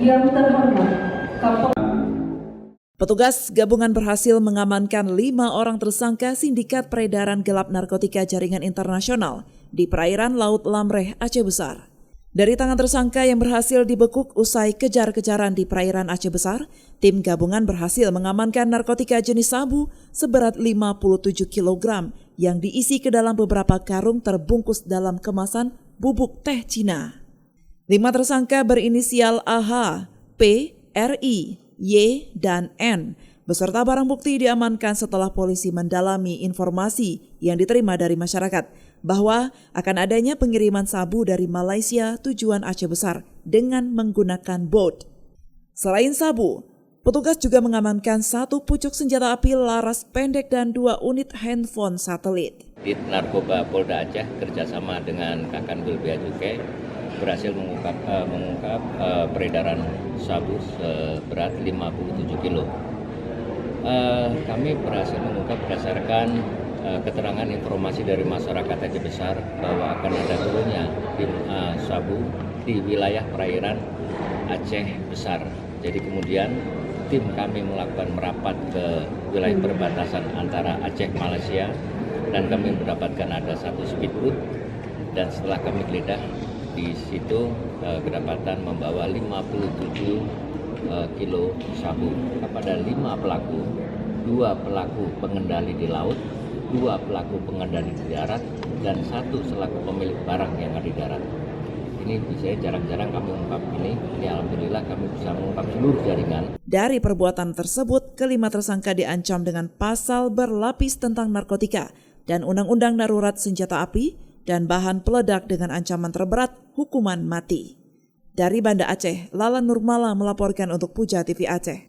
Yang terhormat, Kapolri. Petugas gabungan berhasil mengamankan 5 orang tersangka sindikat peredaran gelap narkotika jaringan internasional di perairan Laut Lamreh, Aceh Besar. Dari tangan tersangka yang berhasil dibekuk usai kejar-kejaran di perairan Aceh Besar, tim gabungan berhasil mengamankan narkotika jenis sabu seberat 57 kg yang diisi ke dalam beberapa karung terbungkus dalam kemasan bubuk teh Cina. 5 tersangka berinisial AH, P, RI, Y, dan N, beserta barang bukti diamankan setelah polisi mendalami informasi yang diterima dari masyarakat bahwa akan adanya pengiriman sabu dari Malaysia tujuan Aceh Besar dengan menggunakan boat. Selain sabu, petugas juga mengamankan 1 pucuk senjata api laras pendek dan 2 unit handphone satelit. Dit Narkoba Polda Aceh kerjasama dengan Kakanwil Bea Cukai berhasil mengungkap peredaran sabu seberat 57 kilo. Kami berhasil mengungkap berdasarkan keterangan informasi dari masyarakat Aceh Besar bahwa akan ada turunnya tim sabu di wilayah perairan Aceh Besar. Jadi kemudian tim kami melakukan merapat ke wilayah perbatasan antara Aceh Malaysia dan kami mendapatkan ada 1 speedboat, dan setelah kami geledah di situ kedapatan membawa 57 kilo sabu. Kepada 5 pelaku, 2 pelaku pengendali di laut, 2 pelaku pengendali di darat, dan 1 selaku pemilik barang yang ada di darat. Ini bisa jarang-jarang kami ungkap ini alhamdulillah kami bisa mengungkap seluruh jaringan. Dari perbuatan tersebut, kelima tersangka diancam dengan pasal berlapis tentang narkotika dan Undang-Undang Darurat Senjata Api dan bahan peledak dengan ancaman terberat hukuman mati. Dari Banda Aceh, Lala Nurmala melaporkan untuk Puja TV Aceh.